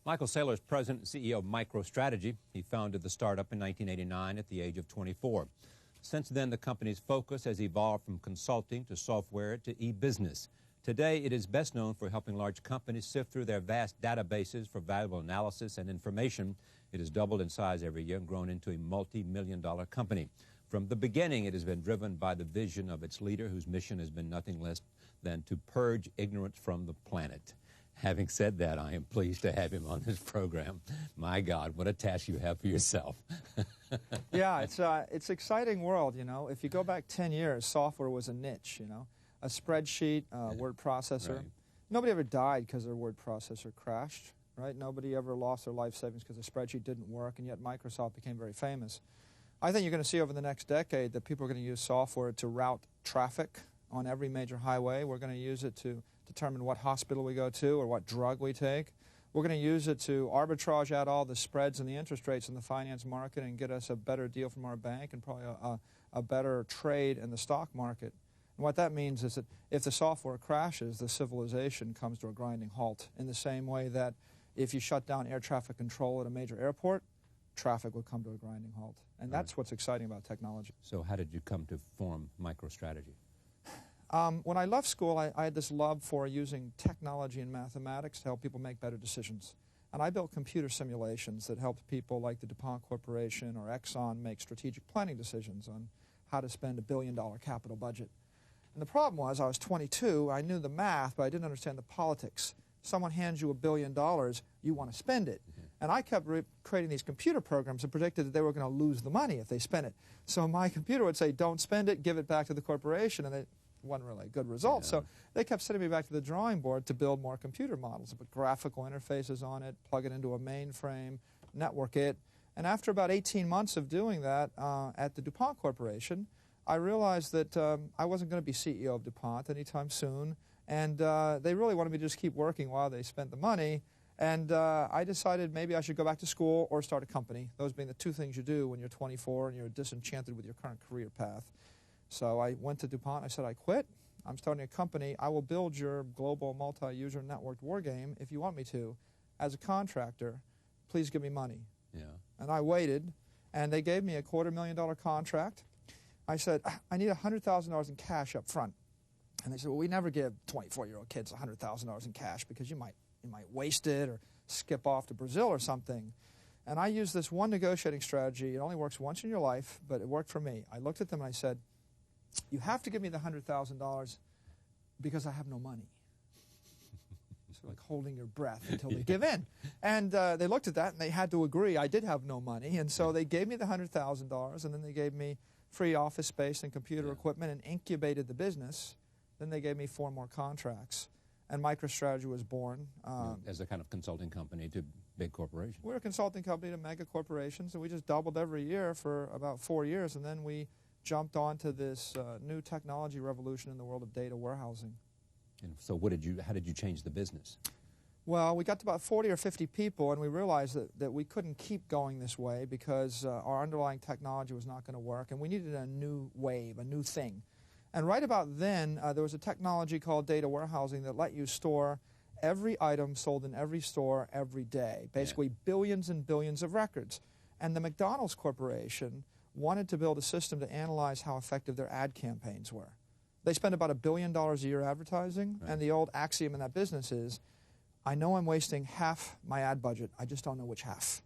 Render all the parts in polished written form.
Michael Saylor is president and CEO of MicroStrategy. He founded the startup in 1989 at the age of 24. Since then, the company's focus has evolved from consulting to software to e-business. Today, it is best known for helping large companies sift through their vast databases for valuable analysis and information. It has doubled in size every year and grown into a multi-million-dollar company. From the beginning, it has been driven by the vision of its leader, whose mission has been nothing less than to purge ignorance from the planet. Having said that, I am pleased to have him on this program. My God, what a task you have for yourself. Yeah, it's an exciting world, you know. If you go back 10 years, software was a niche, you know. A spreadsheet, a word processor. Right. Nobody ever died because their word processor crashed, right? Nobody ever lost their life savings because the spreadsheet didn't work, and yet Microsoft became very famous. I think you're going to see over the next decade that people are going to use software to route traffic on every major highway. We're going to use it to determine what hospital we go to or what drug we take. We're going to use it to arbitrage out all the spreads and the interest rates in the finance market and get us a better deal from our bank and probably a better trade in the stock market. And what that means is that if the software crashes, the civilization comes to a grinding halt, in the same way that if you shut down air traffic control at a major airport, traffic would come to a grinding halt. And that's what's exciting about technology. So how did you come to form MicroStrategy? When I left school, I had this love for using technology and mathematics to help people make better decisions. And I built computer simulations that helped people like the DuPont Corporation or Exxon make strategic planning decisions on how to spend a $1 billion capital budget. And the problem was I was 22, I knew the math, but I didn't understand the politics. Someone hands you $1 billion, you want to spend it. And I kept creating these computer programs and predicted that they were going to lose the money if they spent it. So my computer would say, don't spend it, give it back to the corporation, and it wasn't really a good result. So they kept sending me back to the drawing board to build more computer models, put graphical interfaces on it, plug it into a mainframe, network it. And after about 18 months of doing that at the DuPont Corporation, I realized that I wasn't going to be CEO of DuPont anytime soon, and they really wanted me to just keep working while they spent the money. And I decided maybe I should go back to school or start a company, those being the two things you do when you're 24 and you're disenchanted with your current career path. So I went to DuPont. I said, I quit. I'm starting a company. I will build your global multi-user networked war game if you want me to. As a contractor, please give me money. Yeah. And I waited, and they gave me a $250,000 contract. I said, I need $100,000 in cash up front. And they said, well, we never give 24-year-old kids $100,000 in cash because you might waste it or skip off to Brazil or something. And I used this one negotiating strategy. It only works once in your life, but it worked for me. I looked at them and I said, you have to give me the $100,000 because I have no money. It's like holding your breath until they give in. And they looked at that and they had to agree I did have no money. And so they gave me the $100,000, and then they gave me free office space and computer equipment and incubated the business. Then they gave me 4 more contracts. And MicroStrategy was born. As a kind of consulting company to big corporations. We're a consulting company to mega corporations, and we just doubled every year for about 4 years, and then we jumped onto this new technology revolution in the world of data warehousing. And so how did you change the business? Well, we got to about 40 or 50 people, and we realized that we couldn't keep going this way because our underlying technology was not going to work, and we needed a new wave, a new thing. And right about then, there was a technology called data warehousing that let you store every item sold in every store every day, basically billions and billions of records. And the McDonald's Corporation wanted to build a system to analyze how effective their ad campaigns were. They spend about $1 billion a year advertising, and the old axiom in that business is, I know I'm wasting half my ad budget, I just don't know which half.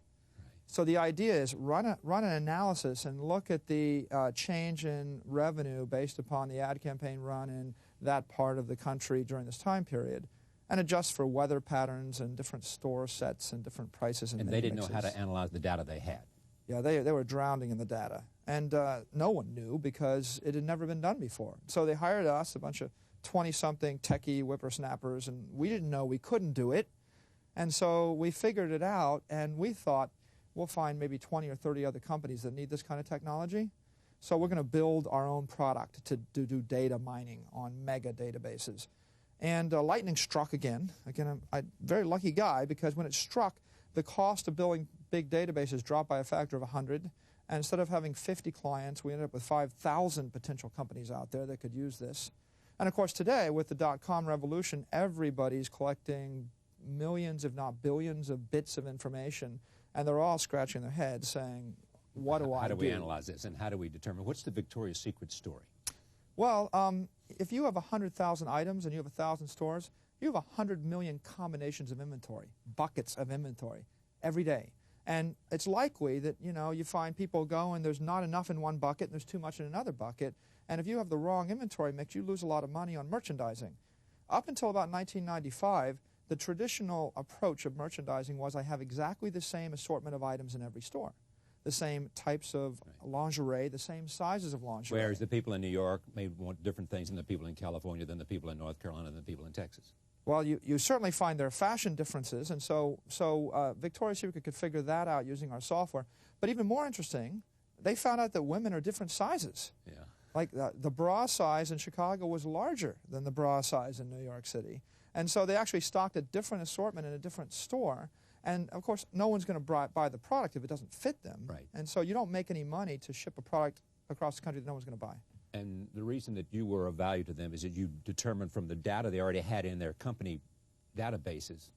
So the idea is run an analysis and look at the change in revenue based upon the ad campaign run in that part of the country during this time period, and adjust for weather patterns and different store sets and different prices and they didn't know how to analyze the data they had. Yeah, they were drowning in the data. And no one knew because it had never been done before. So they hired us, a bunch of 20-something techie whippersnappers, and we didn't know we couldn't do it. And so we figured it out, and we thought, we'll find maybe 20 or 30 other companies that need this kind of technology. So we're going to build our own product to do data mining on mega databases. And lightning struck again. Again, I'm a very lucky guy because when it struck, the cost of building big databases dropped by a factor of 100. And instead of having 50 clients, we ended up with 5,000 potential companies out there that could use this. And of course, today, with the dot-com revolution, everybody's collecting millions, if not billions, of bits of information, and they're all scratching their heads saying, what do I do? How do we analyze this, and how do we determine what's the Victoria's Secret story? Well, if you have 100,000 items and you have 1,000 stores, you have 100 million combinations of inventory, buckets of inventory, every day. And it's likely that, you know, you find people go and there's not enough in one bucket and there's too much in another bucket. And if you have the wrong inventory mix, you lose a lot of money on merchandising. Up until about 1995, the traditional approach of merchandising was I have exactly the same assortment of items in every store. The same types of lingerie, the same sizes of lingerie. Whereas the people in New York may want different things than the people in California, than the people in North Carolina, than the people in Texas. Well, you certainly find there are fashion differences, and so Victoria's Secret could figure that out using our software. But even more interesting, they found out that women are different sizes. Yeah. Like the bra size in Chicago was larger than the bra size in New York City. And so they actually stocked a different assortment in a different store. And, of course, no one's going to buy the product if it doesn't fit them. Right. And so you don't make any money to ship a product across the country that no one's going to buy. And the reason that you were of value to them is that you determined from the data they already had in their company databases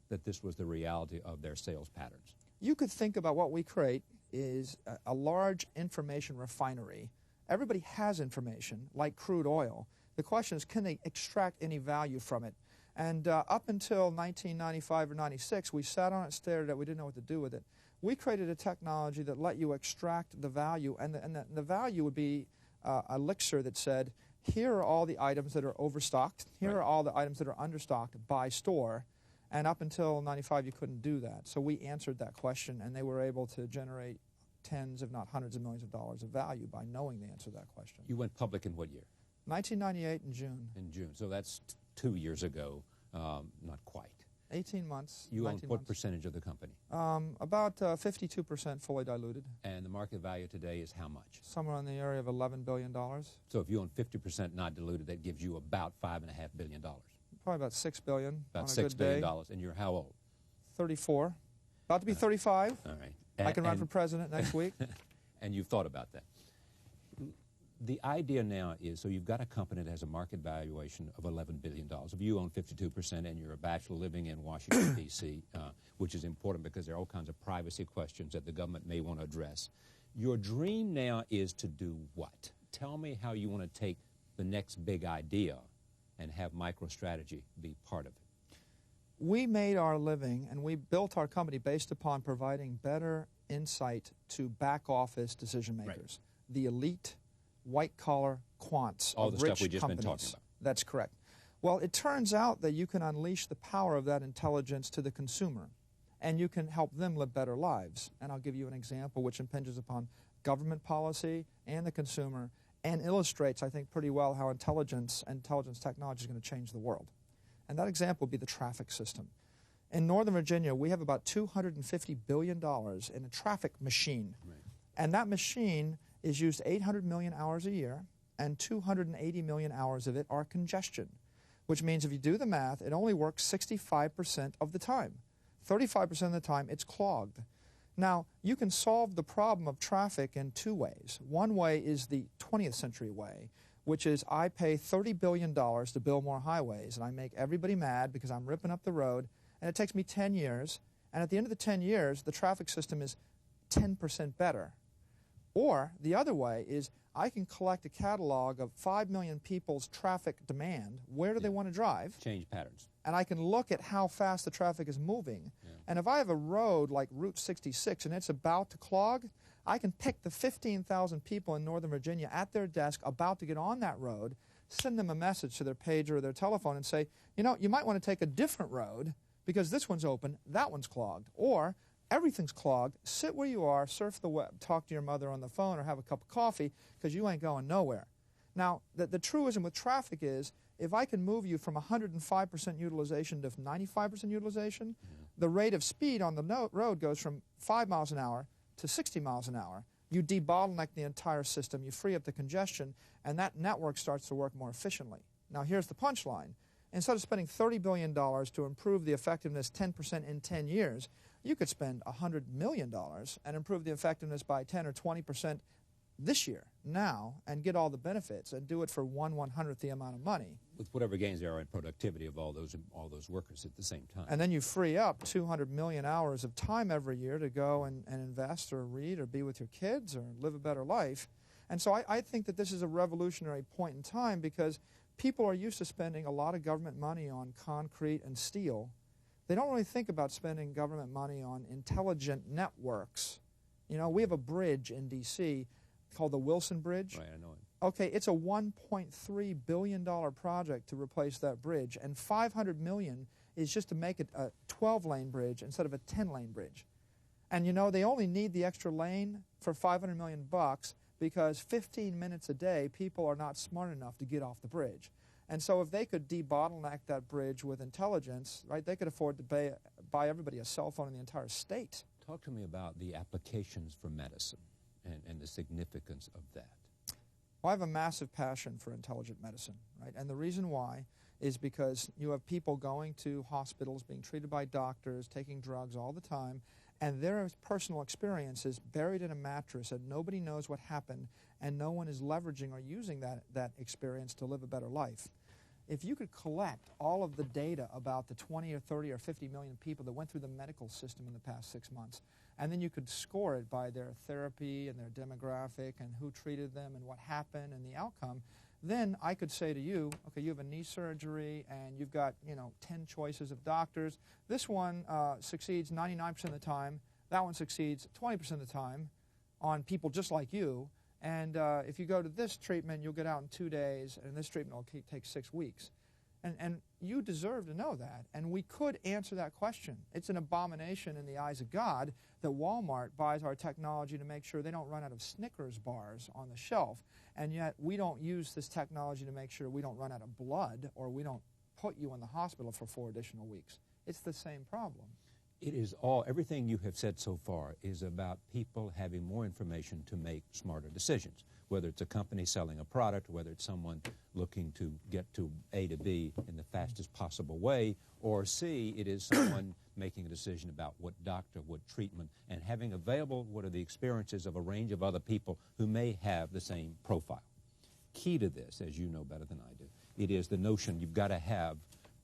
that this was the reality of their sales patterns. You could think about what we create is a large information refinery. Everybody has information, like crude oil. The question is, can they extract any value from it? And up until 1995 or 96, we sat on it, stared at it, we didn't know what to do with it. We created a technology that let you extract the value, and the value would be a elixir that said, here are all the items that are overstocked, here are all the items that are understocked by store, and up until 95 you couldn't do that. So we answered that question, and they were able to generate tens, if not hundreds of millions of dollars of value by knowing the answer to that question. You went public in what year? 1998 in June. In June, so that's 2 years ago, not quite. 18 months. You own what months. percentage of the company? About 52% fully diluted. And the market value today is how much? Somewhere in the area of $11 billion. So if you own 50% not diluted, that gives you about $5.5 billion. Probably about $6 billion. About on a $6 good billion. day. And you're how old? 34. About to be 35. All right. I can run for president next week. And you've thought about that. The idea now is, so you've got a company that has a market valuation of $11 billion. If you own 52% and you're a bachelor living in Washington, D.C., which is important because there are all kinds of privacy questions that the government may want to address. Your dream now is to do what? Tell me how you want to take the next big idea and have MicroStrategy be part of it. We made our living and we built our company based upon providing better insight to back office decision makers, the elite, white-collar quants all of the rich stuff we've just companies. been talking about. That's correct. Well, it turns out that you can unleash the power of that intelligence to the consumer, and you can help them live better lives. And I'll give you an example which impinges upon government policy and the consumer and illustrates, I think, pretty well how intelligence technology is going to change the world. And that example would be the traffic system. In Northern Virginia, we have about $250 billion in a traffic machine. Right. And that machine is used 800 million hours a year, and 280 million hours of it are congestion, which means if you do the math, it only works 65% of the time. 35% of the time, it's clogged. Now, you can solve the problem of traffic in two ways. One way is the 20th century way, which is I pay $30 billion to build more highways, and I make everybody mad because I'm ripping up the road, and it takes me 10 years, and at the end of the 10 years, the traffic system is 10% better. Or the other way is I can collect a catalog of 5 million people's traffic demand. Where do they want to drive? Change patterns. And I can look at how fast the traffic is moving. Yeah. And if I have a road like Route 66 and it's about to clog, I can pick the 15,000 people in Northern Virginia at their desk about to get on that road, send them a message to their pager or their telephone and say, you know, you might want to take a different road because this one's open, that one's clogged. Or everything's clogged. Sit where you are, surf the web, talk to your mother on the phone or have a cup of coffee because you ain't going nowhere. Now, the truism with traffic is if I can move you from 105% utilization to 95% utilization, the rate of speed on the road goes from 5 miles an hour to 60 miles an hour. You debottleneck the entire system, you free up the congestion, and that network starts to work more efficiently. Now, here's the punchline. Instead of spending $30 billion to improve the effectiveness 10% in 10 years, you could spend $100 million and improve the effectiveness by 10 or 20% this year, now, and get all the benefits and do it for 1/100th the amount of money. With whatever gains there are in productivity of all those workers at the same time. And then you free up 200 million hours of time every year to go and invest or read or be with your kids or live a better life. And so I think that this is a revolutionary point in time because people are used to spending a lot of government money on concrete and steel. They don't really think about spending government money on intelligent networks. You know, we have a bridge in D.C. called the Wilson Bridge. Right, I know it. Okay, it's a $1.3 billion project to replace that bridge, and $500 million is just to make it a 12-lane bridge instead of a 10-lane bridge. And you know, they only need the extra lane for $500 million because 15 minutes a day, people are not smart enough to get off the bridge. And so if they could debottleneck that bridge with intelligence, right, they could afford to buy everybody a cell phone in the entire state. Talk to me about the applications for medicine and the significance of that. Well, I have a massive passion for intelligent medicine, right? And the reason why is because you have people going to hospitals, being treated by doctors, taking drugs all the time, and their personal experience is buried in a mattress and nobody knows what happened, and no one is leveraging or using that experience to live a better life. If you could collect all of the data about the 20 or 30 or 50 million people that went through the medical system in the past 6 months, and then you could score it by their therapy and their demographic and who treated them and what happened and the outcome, then I could say to you, okay, you have a knee surgery and you've got, 10 choices of doctors. This one succeeds 99% of the time. That one succeeds 20% of the time on people just like you. And if you go to this treatment, you'll get out in 2 days, and this treatment will take 6 weeks. And you deserve to know that, and we could answer that question. It's an abomination in the eyes of God that Walmart buys our technology to make sure they don't run out of Snickers bars on the shelf, and yet we don't use this technology to make sure we don't run out of blood or we don't put you in the hospital for 4 additional weeks. It's the same problem. It is everything you have said so far is about people having more information to make smarter decisions, whether it's a company selling a product, whether it's someone looking to get to A to B in the fastest possible way, or C, it is someone making a decision about what doctor, what treatment, and having available what are the experiences of a range of other people who may have the same profile. Key to this, as you know better than I do, it is the notion you've got to have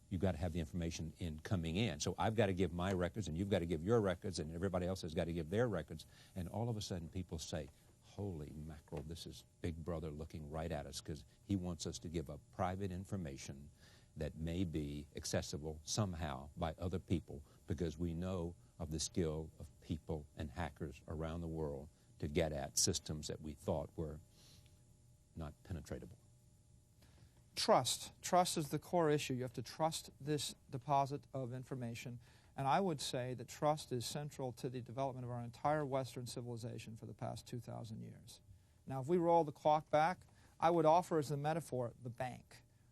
the information coming in. So I've got to give my records, and you've got to give your records, and everybody else has got to give their records. And all of a sudden people say, holy mackerel, this is Big Brother looking right at us because he wants us to give up private information that may be accessible somehow by other people because we know of the skill of people and hackers around the world to get at systems that we thought were not penetratable. Trust. Trust is the core issue. You have to trust this deposit of information. And I would say that trust is central to the development of our entire Western civilization for the past 2,000 years. Now, if we roll the clock back, I would offer as a metaphor the bank.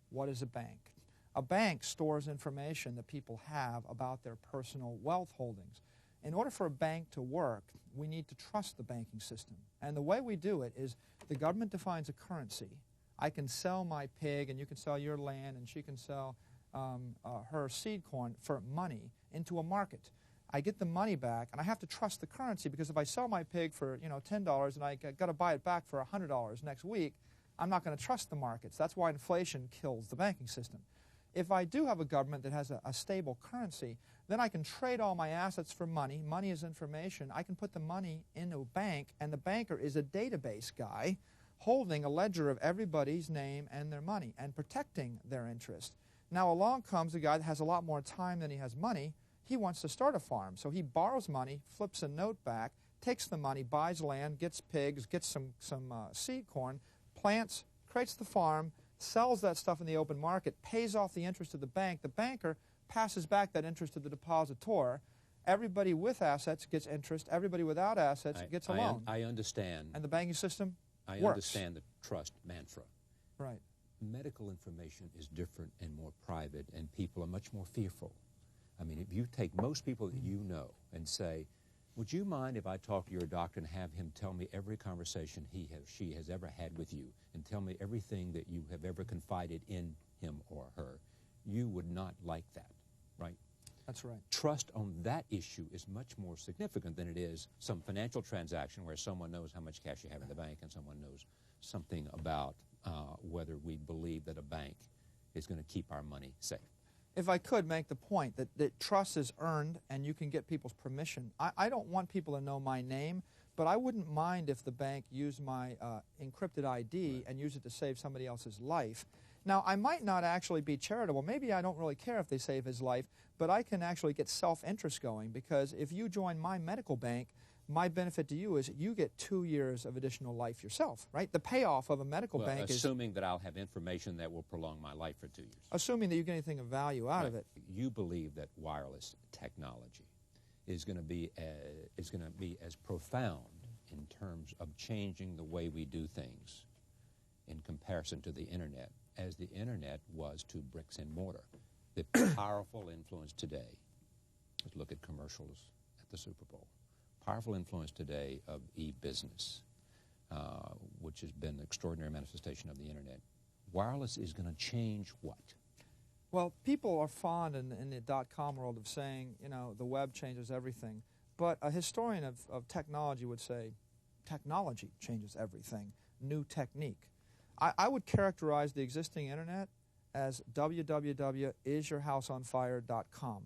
What is a bank? A bank stores information that people have about their personal wealth holdings. In order for a bank to work, we need to trust the banking system. And the way we do it is the government defines a currency. I can sell my pig, and you can sell your land, and she can sell her seed corn for money into a market. I get the money back, and I have to trust the currency because if I sell my pig for $10 and I got to buy it back for $100 next week, I'm not going to trust the markets. That's why inflation kills the banking system. If I do have a government that has a stable currency, then I can trade all my assets for money. Money is information. I can put the money into a bank, and the banker is a database guy holding a ledger of everybody's name and their money and protecting their interest. Now along comes a guy that has a lot more time than he has money. He wants to start a farm, so he borrows money, flips a note back, takes the money, buys land, gets pigs, gets some seed corn, plants, creates the farm, sells that stuff in the open market, pays off the interest to the bank. The banker passes back that interest to the depositor. Everybody with assets gets interest. Everybody without assets gets a loan. I understand. And the banking system I works. understand the trust mantra. Right. Medical information is different and more private, and people are much more fearful. I mean, if you take most people that you know and say, would you mind if I talk to your doctor and have him tell me every conversation she has ever had with you and tell me everything that you have ever confided in him or her? You would not like that, right? That's right. Trust on that issue is much more significant than it is some financial transaction where someone knows how much cash you have in the bank and someone knows something about whether we believe that a bank is going to keep our money safe. If I could make the point that trust is earned and you can get people's permission. I don't want people to know my name, but I wouldn't mind if the bank used my encrypted ID and used it to save somebody else's life. Now, I might not actually be charitable. Maybe I don't really care if they save his life, but I can actually get self-interest going, because if you join my medical bank, my benefit to you is you get 2 years of additional life yourself, right? The payoff of a medical bank is... Assuming that I'll have information that will prolong my life for 2 years. Assuming that you get anything of value out of it. You believe that wireless technology is going to be as profound in terms of changing the way we do things in comparison to the Internet as the Internet was to bricks and mortar. The powerful influence today, let's look at commercials at the Super Bowl, powerful influence today of e-business, which has been an extraordinary manifestation of the Internet. Wireless is going to change what? Well, people are fond in the .com world of saying, you know, the web changes everything. But a historian of technology would say, technology changes everything, new technique. I would characterize the existing Internet as www.isyourhouseonfire.com.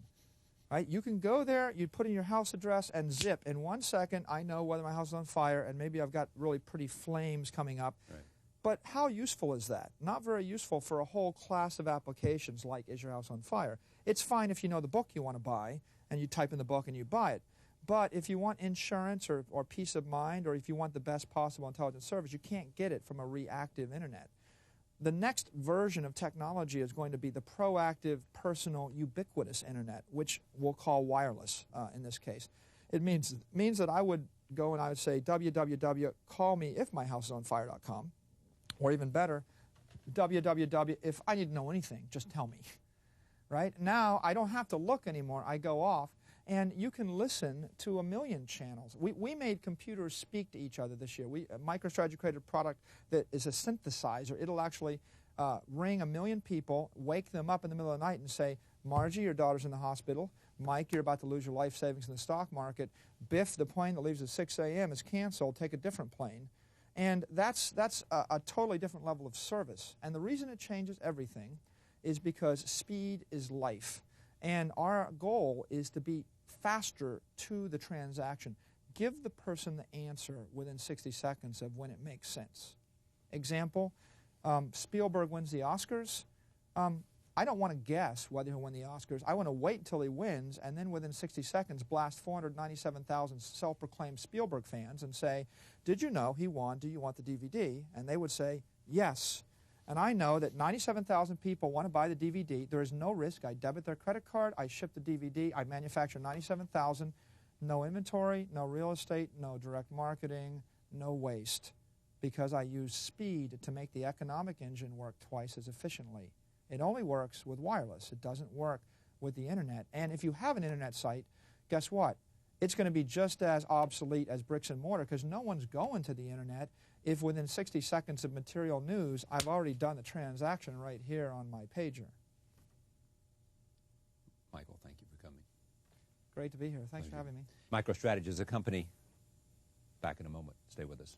Right? You can go there, you put in your house address, and zip, in 1 second, I know whether my house is on fire, and maybe I've got really pretty flames coming up. Right. But how useful is that? Not very useful for a whole class of applications like Is Your House on Fire? It's fine if you know the book you want to buy, and you type in the book and you buy it. But if you want insurance or peace of mind, or if you want the best possible intelligence service, you can't get it from a reactive Internet. The next version of technology is going to be the proactive, personal, ubiquitous Internet, which we'll call wireless in this case. It means that I would go and I would say www.callmeifmyhouseisonfire.com, or even better, www, if I need to know anything, just tell me. Right? Now, I don't have to look anymore. I go off, and you can listen to 1 million channels. We made computers speak to each other this year. MicroStrategy created a product that is a synthesizer. It'll actually ring 1 million people, wake them up in the middle of the night and say, Margie, your daughter's in the hospital. Mike, you're about to lose your life savings in the stock market. Biff, the plane that leaves at 6 a.m. is canceled. Take a different plane. And that's a totally different level of service. And the reason it changes everything is because speed is life. And our goal is to be faster to the transaction. Give the person the answer within 60 seconds of when it makes sense. Example, Spielberg wins the Oscars. I don't want to guess whether he'll win the Oscars. I want to wait until he wins, and then within 60 seconds blast 497,000 self-proclaimed Spielberg fans and say, did you know he won? Do you want the DVD? And they would say, yes. And I know that 97,000 people want to buy the DVD. There is no risk. I debit their credit card. I ship the DVD. I manufacture 97,000. No inventory, no real estate, no direct marketing, no waste. Because I use speed to make the economic engine work twice as efficiently. It only works with wireless. It doesn't work with the Internet. And if you have an Internet site, guess what? It's going to be just as obsolete as bricks and mortar, because no one's going to the Internet if within 60 seconds of material news, I've already done the transaction right here on my pager. Michael, thank you for coming. Great to be here. Thanks for having me. MicroStrategy is a company. Back in a moment. Stay with us.